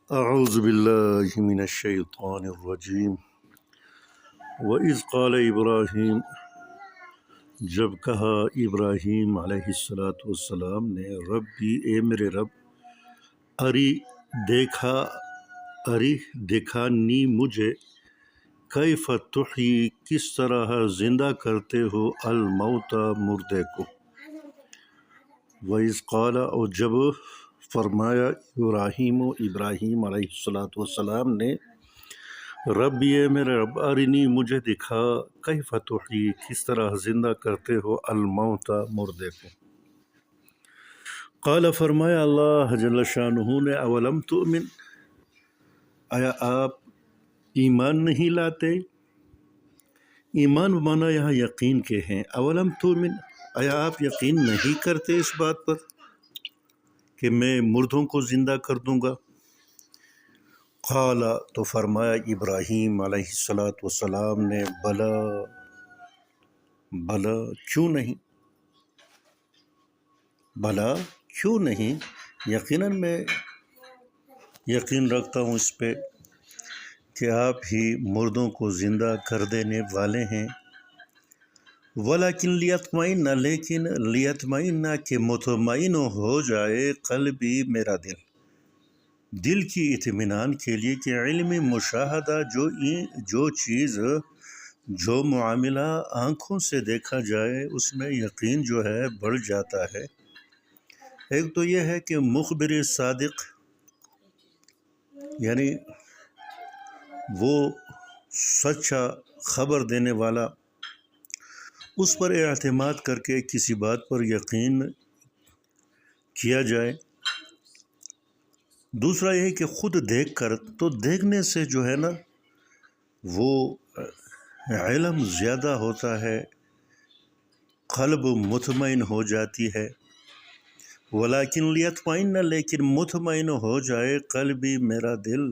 اعوذ باللہ من الشیطان الرجیم وَإِذْ قَالَ ابراہیم، جب کہا ابراہیم علیہ السلام نے، ربی اے میرے رب، اری دکھانی مجھے، کیف تحیی کس طرح زندہ کرتے ہو، الموتى مردے کو۔ وَإِذْ قَالَ، اور جب فرمایا ابراہیم علیہ السلام نے، ربی اے میرے رب، ارنی مجھے دکھا، کیف تحیی کس طرح زندہ کرتے ہو، الموتى مردے کو۔ قال، فرمایا اللہ جل شانہ نے، اولم تؤمن، آیا آپ ایمان نہیں لاتے؟ ایمان مانا یہاں یقین کے ہیں۔ اولم تؤمن، آیا آپ یقین نہیں کرتے اس بات پر کہ میں مردوں کو زندہ کر دوں گا؟ قال، تو فرمایا ابراہیم علیہ السلام نے، بلا بلا، کیوں نہیں، بلا کیوں نہیں، یقیناً میں یقین رکھتا ہوں اس پہ کہ آپ ہی مردوں کو زندہ کر دینے والے ہیں۔ ولیکن لیطمئن، لیکن لیطمئن کہ مطمئن ہو جائے، قلبی میرا دل کی اطمینان کے لیے، کہ علم مشاہدہ، جو چیز، جو معاملہ آنکھوں سے دیکھا جائے اس میں یقین جو ہے بڑھ جاتا ہے۔ ایک تو یہ ہے کہ مخبر صادق، یعنی وہ سچا خبر دینے والا، اس پر اعتماد کر کے کسی بات پر یقین کیا جائے۔ دوسرا یہ ہے کہ خود دیکھ کر، تو دیکھنے سے جو ہے نا وہ علم زیادہ ہوتا ہے، قلب مطمئن ہو جاتی ہے۔ ولیکن لیطمئن، لیکن مطمئن ہو جائے، قلبی میرا دل،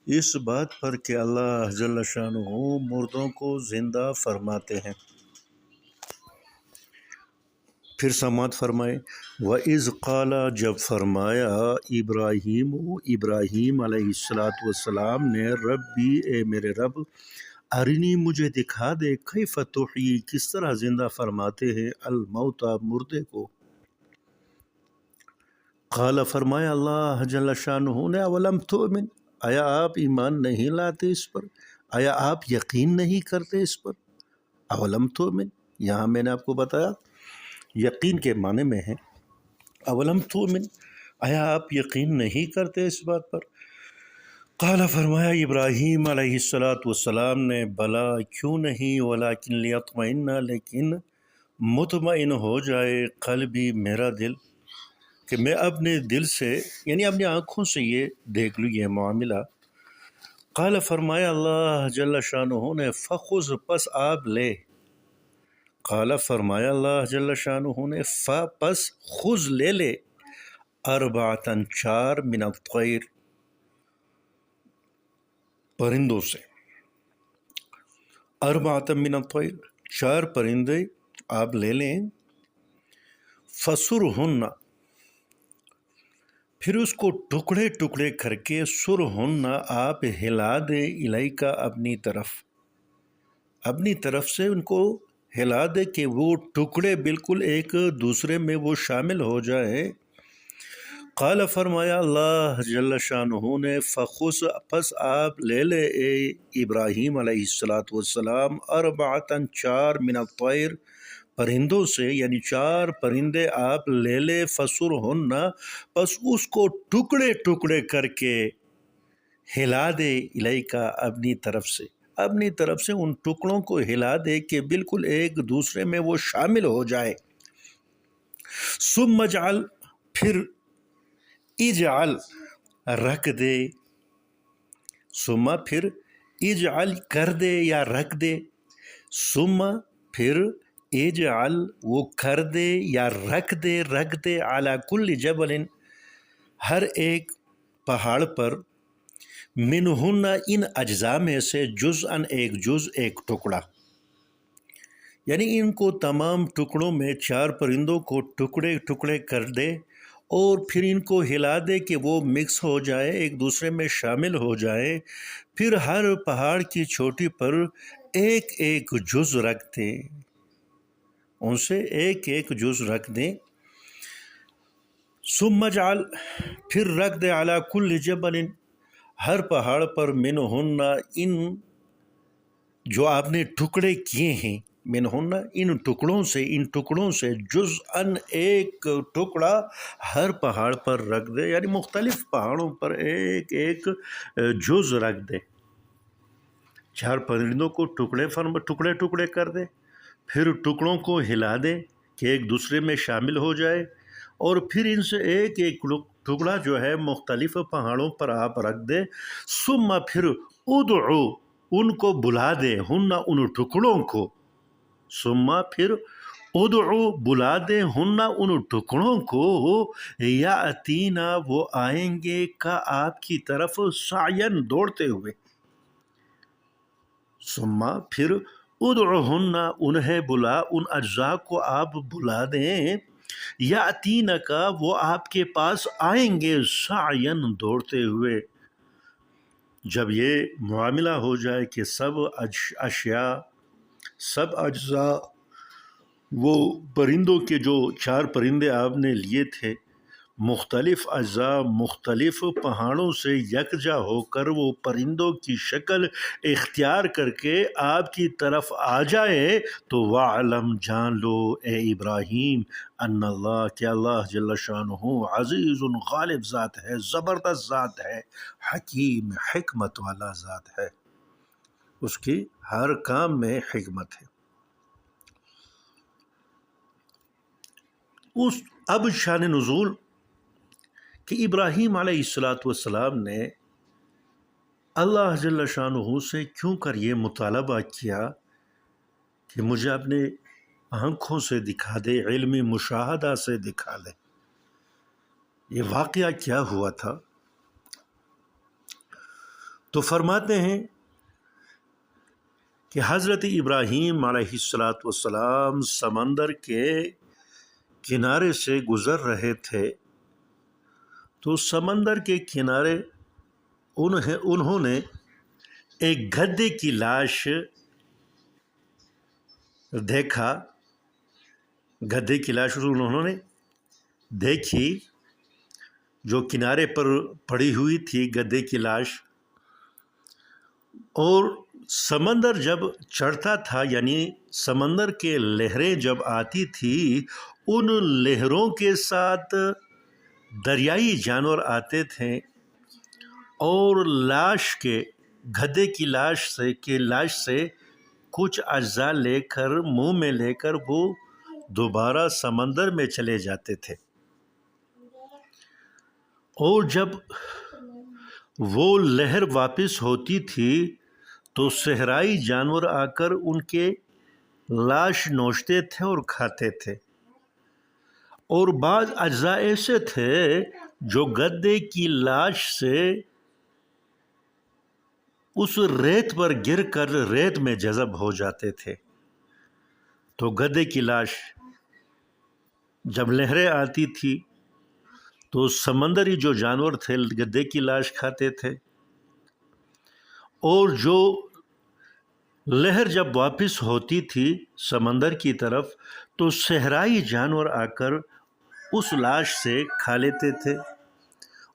اس بات پر کہ اللہ جل شانہ مردوں کو زندہ فرماتے ہیں۔ پھر سماعت فرمائے، وَإِذْ قَالَ، جب فرمایا ابراہیم علیہ السلام نے، ربی اے میرے رب، ارنی مجھے دکھا دے، کیف تحیی کس طرح زندہ فرماتے ہیں، الموتى مردے کو۔ قال، فرمایا اللہ جل شانہ نے، اولم تؤمن، آیا آپ ایمان نہیں لاتے اس پر، آیا آپ یقین نہیں کرتے اس پر۔ اولم تؤمن، یہاں میں نے آپ کو بتایا یقین کے معنی میں ہے۔ اولم تؤمن، آیا آپ یقین نہیں کرتے اس بات پر۔ قال، فرمایا ابراہیم علیہ السلام نے، بلا کیوں نہیں، ولیکن لیطمئن، لیکن مطمئن ہو جائے، قلبی میرا دل، کہ میں اپنے دل سے، یعنی اپنی آنکھوں سے یہ دیکھ لوں یہ معاملہ۔ قال، فرمایا اللہ جل شانہ نے، فخذ، پس آپ لے۔ قال، فرمایا اللہ جل شانہ نے، پس خذ، لے لے، اربعۃ، 4 من الطیر، پرندوں سے، اربعۃ من الطیر، 4 پرندے آپ لے لیں، فسرہن، پھر اس کو ٹکڑے ٹکڑے کر کے، سرہن، آپ ہلا دے، الیکا، اپنی طرف سے ان کو ہلا دے کہ وہ ٹکڑے بالکل ایک دوسرے میں وہ شامل ہو جائے۔ قال، فرمایا اللہ جل شانہ نے، فخذ، پس آپ لے لے اے ابراہیم علیہ السلام، اربعۃ، 4 من الطیر، پرندوں سے، یعنی 4 پرندے آپ لے لے، فسرہن، پس اس کو ٹکڑے ٹکڑے کر کے ہلا دے، الیکا، اپنی طرف سے ان ٹکڑوں کو ہلا دے کہ بالکل ایک دوسرے میں وہ شامل ہو جائے۔ ثم اجعل، پھر اجعل، رکھ دے، ثم، پھر، اجعل، کر دے یا رکھ دے، ثم، پھر، اجعل، وہ کر دے یا رکھ دے، علی کل جبل، ہر ایک پہاڑ پر، منہن، ان اجزاء میں سے، جزءاً، ایک جز، ایک ٹکڑا، یعنی ان کو تمام ٹکڑوں میں 4 پرندوں کو ٹکڑے ٹکڑے کر دے، اور پھر ان کو ہلا دے کہ وہ مکس ہو جائے، ایک دوسرے میں شامل ہو جائے، پھر ہر پہاڑ کی چوٹی پر ایک ایک جز رکھ دیں، ان سے ایک ایک جز رکھ دیں۔ ثم اجعل، پھر رکھ دے، علی کل جبل، ہر پہاڑ پر، منہن، ان جو آپ نے ٹکڑے کیے ہیں، منہن، ان ٹکڑوں سے جزءاً، ایک ٹکڑا ہر پہاڑ پر رکھ دے، یعنی مختلف پہاڑوں پر ایک ایک جز رکھ دے۔ 4 پرندوں کو ٹکڑے کر دے، پھر ٹکڑوں کو ہلا دے کہ ایک دوسرے میں شامل ہو جائے، اور پھر ان سے ایک ایک ٹکڑا جو ہے مختلف پہاڑوں پر آپ رکھ دے۔ ثم، پھر ادعو، ان کو بلا دے، ہن، ان ٹکڑوں کو، ثم، پھر ادعو، بلا دے، ہن، ان ٹکڑوں کو، یاتینا، وہ آئیں گے، کا، آپ کی طرف، سعین، دوڑتے ہوئے۔ ثم، پھر ادعوہن، انہیں بلا، ان اجزاء کو آپ بلا دیں، یاتینا کا، وہ آپ کے پاس آئیں گے، سعین، دوڑتے ہوئے۔ جب یہ معاملہ ہو جائے کہ سب اشیاء، سب اجزاء، وہ پرندوں کے جو 4 پرندے آپ نے لیے تھے، مختلف اجزاء مختلف پہاڑوں سے یکجا ہو کر وہ پرندوں کی شکل اختیار کر کے آپ کی طرف آ جائے، تو وَعْلَمْ، جان لو اے ابراہیم، ان اللہ، کہ اللہ جل شانہ، عزیز، غالب ذات ہے، زبردست ذات ہے، حکیم، حکمت والا ذات ہے، اس کی ہر کام میں حکمت ہے۔ اب شان نزول کہ ابراہیم علیہ السلام نے اللہ جل شانہ سے کیوں کر یہ مطالبہ کیا کہ مجھے اپنے آنکھوں سے دکھا دے، علمی مشاہدہ سے دکھا دے۔ یہ واقعہ کیا ہوا تھا؟ تو فرماتے ہیں کہ حضرت ابراہیم علیہ السلام سمندر کے کنارے سے گزر رہے تھے، تو سمندر کے کنارے انہوں نے ایک گدھے کی لاش دیکھا، گدھے کی لاش انہوں نے دیکھی، جو کنارے پر پڑی ہوئی تھی گدھے کی لاش۔ اور سمندر جب چڑھتا تھا، یعنی سمندر کے لہریں جب آتی تھی، ان لہروں کے ساتھ دریائی جانور آتے تھے، اور لاش کے، گدھے کی لاش سے کچھ اجزاء لے کر، منہ میں لے کر، وہ دوبارہ سمندر میں چلے جاتے تھے۔ اور جب وہ لہر واپس ہوتی تھی تو صحرائی جانور آ کر ان کے لاش نوچتے تھے اور کھاتے تھے۔ اور بعض اجزاء ایسے تھے جو گدھے کی لاش سے اس ریت پر گر کر ریت میں جذب ہو جاتے تھے۔ تو گدھے کی لاش، جب لہریں آتی تھی تو سمندری جو جانور تھے گدھے کی لاش کھاتے تھے، اور جو لہر جب واپس ہوتی تھی سمندر کی طرف تو صحرائی جانور آ کر اس لاش سے کھا لیتے تھے،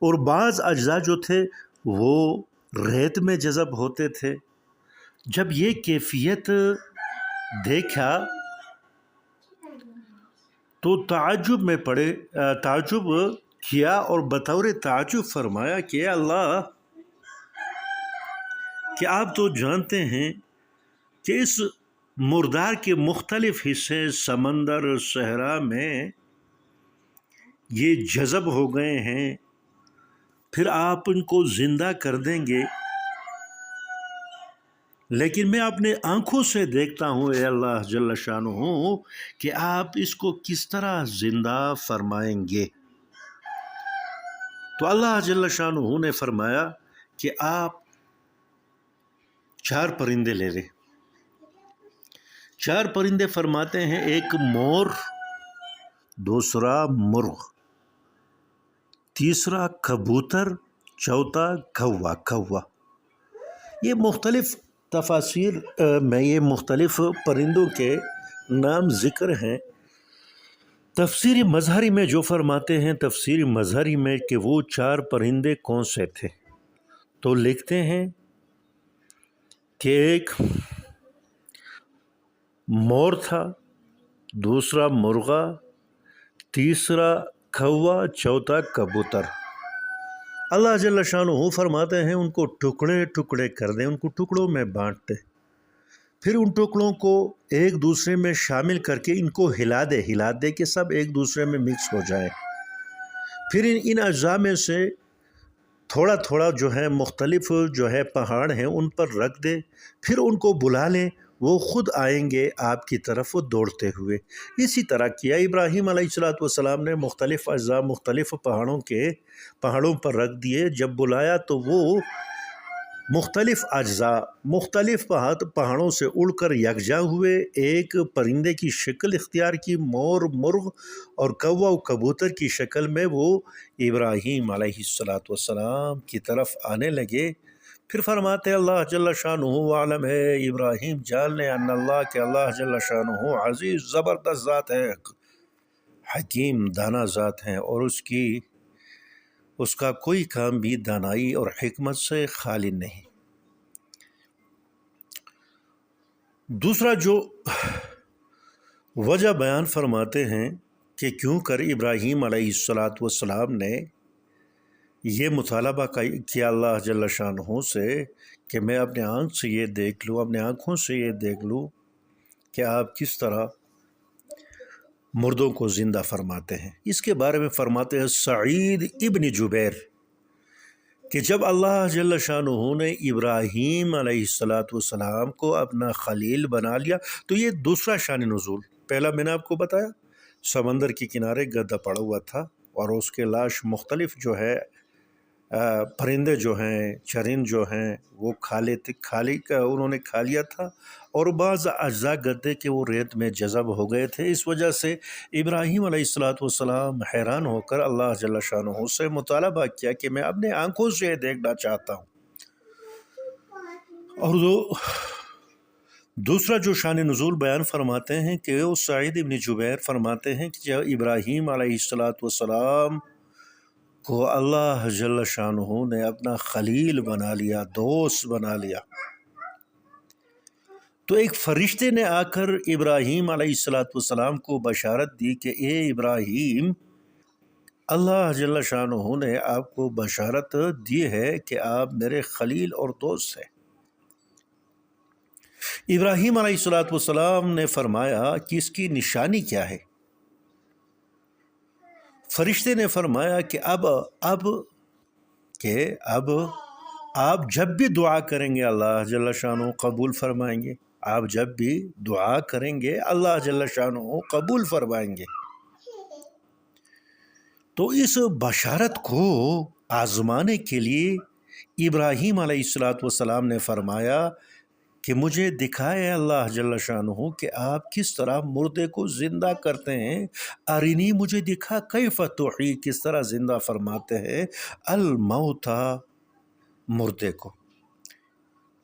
اور بعض اجزاء جو تھے وہ ریت میں جذب ہوتے تھے۔ جب یہ کیفیت دیکھا تو تعجب کیا، اور بطور تعجب فرمایا کہ اے اللہ، کہ آپ تو جانتے ہیں کہ اس مردار کے مختلف حصے سمندر، صحرا میں یہ جذب ہو گئے ہیں، پھر آپ ان کو زندہ کر دیں گے، لیکن میں اپنے آنکھوں سے دیکھتا ہوں اے اللہ جل شانہ کہ آپ اس کو کس طرح زندہ فرمائیں گے۔ تو اللہ جل شانہ نے فرمایا کہ آپ 4 پرندے لے لیں۔ 4 پرندے فرماتے ہیں، ایک مور، دوسرا مرغ، تیسرا کبوتر، چوتھا کوا۔ یہ مختلف تفاسیر میں یہ مختلف پرندوں کے نام ذکر ہیں۔ تفسیر مظہری میں جو فرماتے ہیں تفسیر مظہری میں کہ وہ 4 پرندے کون سے تھے، تو لکھتے ہیں کہ ایک مور تھا، دوسرا مرغا، تیسرا کوا، چوتھا کبوتر۔ اللہ جل شانہ فرماتے ہیں ان کو ٹکڑے ٹکڑے کر دیں، ان کو ٹکڑوں میں بانٹ دیں، پھر ان ٹکڑوں کو ایک دوسرے میں شامل کر کے ان کو ہلا دے کہ سب ایک دوسرے میں مکس ہو جائے، پھر ان اجزاء میں سے تھوڑا تھوڑا جو ہے مختلف جو ہے پہاڑ ہیں ان پر رکھ دے، پھر ان کو بلا لیں، وہ خود آئیں گے آپ کی طرف دوڑتے ہوئے۔ اسی طرح کیا ابراہیم علیہ السلام نے مختلف اجزاء مختلف پہاڑوں پر رکھ دیے، جب بلایا تو وہ مختلف اجزاء مختلف پہاڑوں سے اڑ کر یکجا ہوئے، ایک پرندے کی شکل اختیار کی، مور، مرغ اور کوا و کبوتر کی شکل میں وہ ابراہیم علیہ السلام کی طرف آنے لگے۔ پھر فرماتے اللہ جل شانہ عالم ہے ابراہیم جان لے ان اللہ کہ اللہ جل شانہ عزیز زبردست ذات ہے، حکیم دانا ذات ہے، اور اس کا کوئی کام بھی دانائی اور حکمت سے خالی نہیں۔ دوسرا جو وجہ بیان فرماتے ہیں کہ کیوں کر ابراہیم علیہ السلام نے یہ مطالبہ کیا اللہ جل شانہ سے کہ میں اپنے آنکھ سے یہ دیکھ لوں، اپنے آنکھوں سے یہ دیکھ لوں کہ آپ کس طرح مردوں کو زندہ فرماتے ہیں۔ اس کے بارے میں فرماتے ہیں سعید ابن جبیر کہ جب اللہ جل شانہ نے ابراہیم علیہ السلام کو اپنا خلیل بنا لیا تو یہ دوسرا شان نزول۔ پہلا میں نے آپ کو بتایا سمندر کے کنارے گدھا پڑا ہوا تھا اور اس کے لاش مختلف جو ہے پرندے جو ہیں، چرند جو ہیں وہ انہوں نے کھا لیا تھا، اور بعض اجزاء گدھے کے وہ ریت میں جذب ہو گئے تھے۔ اس وجہ سے ابراہیم علیہ السلام حیران ہو کر اللہ جل شانہ سے مطالبہ کیا کہ میں اپنے آنکھوں سے دیکھنا چاہتا ہوں۔ اور دوسرا جو شان نزول بیان فرماتے ہیں کہ وہ سعید ابن جبیر فرماتے ہیں کہ جب ابراہیم علیہ السلام کو اللہ جل شانہ نے اپنا خلیل بنا لیا، دوست بنا لیا، تو ایک فرشتے نے آ کر ابراہیم علیہ السلام کو بشارت دی کہ اے ابراہیم، اللہ جل شانہ نے آپ کو بشارت دی ہے کہ آپ میرے خلیل اور دوست ہیں۔ ابراہیم علیہ السلام نے فرمایا کہ اس کی نشانی کیا ہے؟ فرشتے نے فرمایا کہ اب آپ جب بھی دعا کریں گے اللہ جل شانہ قبول فرمائیں گے، آپ جب بھی دعا کریں گے اللہ جل شانہ قبول فرمائیں گے۔ تو اس بشارت کو آزمانے کے لیے ابراہیم علیہ السلام نے فرمایا کہ مجھے دکھائے اللہ جل شانہ کہ آپ کس طرح مردے کو زندہ کرتے ہیں، ارینی مجھے دکھا کیف تحیی، کس طرح زندہ فرماتے ہیں الموتى، مردے کو۔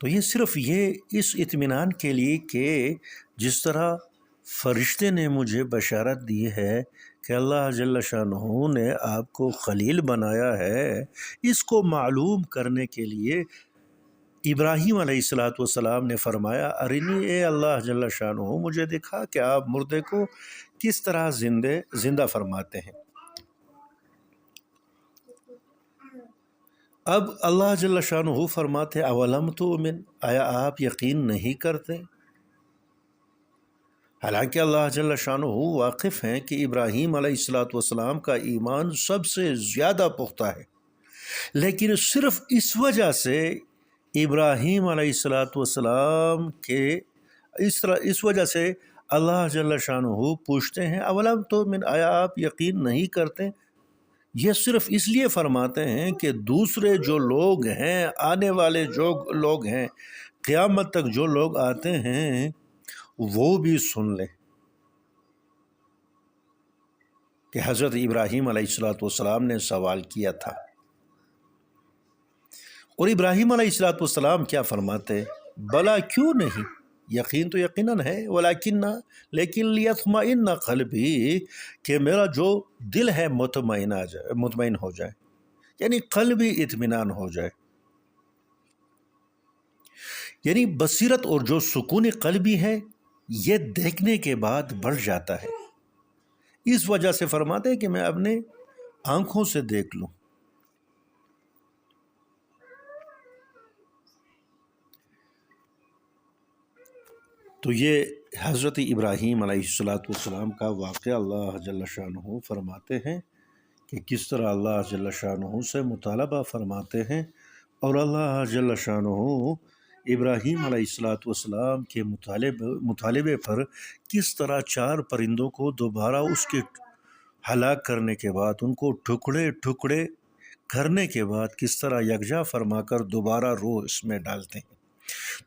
تو یہ صرف اس اطمینان کے لیے کہ جس طرح فرشتے نے مجھے بشارت دی ہے کہ اللہ جل شانہ نے آپ کو خلیل بنایا ہے، اس کو معلوم کرنے کے لیے ابراہیم علیہ السلام نے فرمایا ارینی، اے اللہ جل شانہ مجھے دکھا کہ آپ مردے کو کس طرح زندہ فرماتے ہیں۔ اب اللہ جل شانہ فرماتے اولم تؤمن، آیا آپ یقین نہیں کرتے؟ حالانکہ اللہ جل شانہ واقف ہیں کہ ابراہیم علیہ السلام کا ایمان سب سے زیادہ پختہ ہے، لیکن صرف اس وجہ سے ابراہیم علیہ السلام کے اس وجہ سے اللہ جل شانہ پوچھتے ہیں اولم تؤمن، آیا آپ یقین نہیں کرتے؟ یہ صرف اس لیے فرماتے ہیں کہ دوسرے جو لوگ ہیں، آنے والے جو لوگ ہیں، قیامت تک جو لوگ آتے ہیں وہ بھی سن لیں۔ کہ حضرت ابراہیم علیہ السلام نے سوال کیا تھا، اور ابراہیم علیہ السلام کیا فرماتے؟ بلا کیوں نہیں، یقین تو یقیناً ہے، ولیکن لیکن لیطمئن قلبی، کہ میرا جو دل ہے مطمئن ہو جائے، یعنی قلبی اطمینان ہو جائے، یعنی بصیرت اور جو سکون قلبی ہے یہ دیکھنے کے بعد بڑھ جاتا ہے، اس وجہ سے فرماتے ہیں کہ میں اپنے آنکھوں سے دیکھ لوں۔ تو یہ حضرت ابراہیم علیہ السلام کا واقعہ اللہ جل شانہ فرماتے ہیں کہ کس طرح اللہ جل شانہ سے مطالبہ فرماتے ہیں، اور اللہ جل شانہ ابراہیم علیہ السلام کے مطالبے پر کس طرح 4 پرندوں کو دوبارہ اس کے ہلاک کرنے کے بعد، ان کو ٹکڑے ٹکڑے کرنے کے بعد کس طرح یکجا فرما کر دوبارہ روح اس میں ڈالتے ہیں۔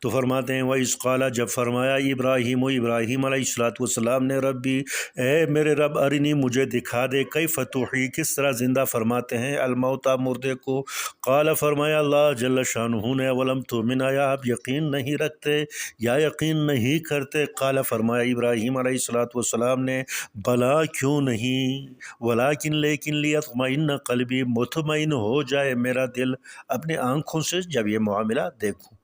تو فرماتے ہیں وَإِذْ قَالَ، جب فرمایا ابراہیم علیہ السلام نے، ربی، اے میرے رب، ارنی، مجھے دکھا دے، کیف تحیی، کس طرح زندہ فرماتے ہیں، الموتیٰ، مردے کو، قال، فرمایا اللہ جل شانہ نے، اولم تؤمن، آیا آپ یقین نہیں رکھتے یا یقین نہیں کرتے؟ قال، فرمایا ابراہیم علیہ السلام نے، بلا کیوں نہیں، ولیکن لیکن لیطمئن قلبی، مطمئن ہو جائے میرا دل اپنے آنکھوں سے جب یہ معاملہ دیکھوں۔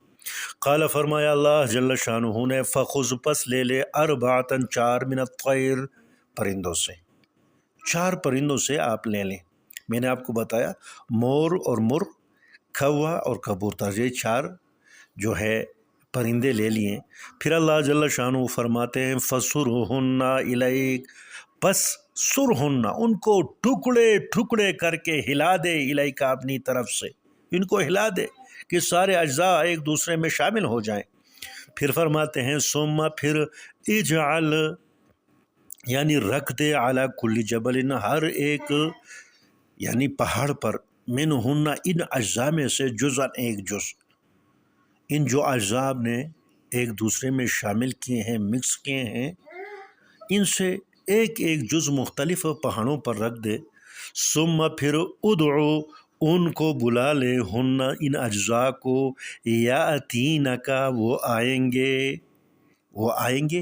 قال، فرمایا اللہ جل شانہ نے، فخذ، پس لے لے، 4 من الطیر، پرندوں سے، 4 پرندوں سے آپ لے لیں۔ میں نے آپ کو بتایا مور اور مرغ، کوا اور کبوتر، یہ 4 جو ہے پرندے لے لیے۔ پھر اللہ جل شانہ فرماتے ہیں فَسُرْهُنَّ إِلَيْكَ، پس سرہن، ان کو ٹکڑے ٹکڑے کر کے ہلا دے، الیک، اپنی طرف سے، ان کو ہلا دے کہ سارے اجزاء ایک دوسرے میں شامل ہو جائیں۔ پھر فرماتے ہیں ثم، پھر اجعل، یعنی رکھ دے، علی کل جبل، ہر ایک یعنی پہاڑ پر، منہن، ان اجزاء میں سے، جزء، ایک جز، ان جو اجزاء نے ایک دوسرے میں شامل کیے ہیں، مکس کیے ہیں، ان سے ایک ایک جز مختلف پہاڑوں پر رکھ دے۔ ثم، پھر ادعو، ان کو بلا لے، ہن، ان اجزاء کو، یاتینک، وہ آئیں گے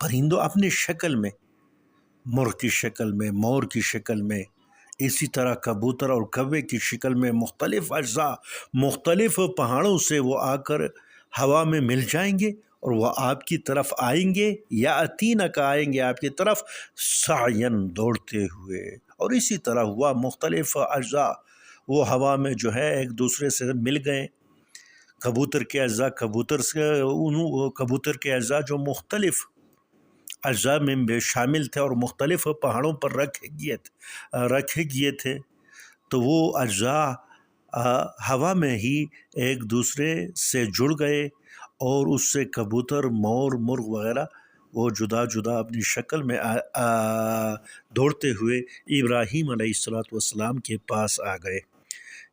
پرندوں اپنے شکل میں، مرغ کی شکل میں، مور کی شکل میں، اسی طرح کبوتر اور کوے کی شکل میں، مختلف اجزاء مختلف پہاڑوں سے وہ آ کر ہوا میں مل جائیں گے، اور وہ آپ کی طرف آئیں گے، یاتینک، آئیں گے آپ کی طرف، سعین، دوڑتے ہوئے۔ اور اسی طرح ہوا، مختلف اجزاء وہ ہوا میں جو ہے ایک دوسرے سے مل گئے، کبوتر کے اجزاء کبوتر کے اجزاء جو مختلف اجزاء میں شامل تھے اور مختلف پہاڑوں پر رکھے گئے تھے، تو وہ اجزاء ہوا میں ہی ایک دوسرے سے جڑ گئے، اور اس سے کبوتر، مور، مرغ وغیرہ وہ جدا جدا اپنی شکل میں دوڑتے ہوئے ابراہیم علیہ السلام کے پاس آ گئے۔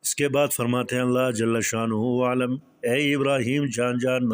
اس کے بعد فرماتے ہیں اللہ جل شانہ، عالم، اے ابراہیم، جان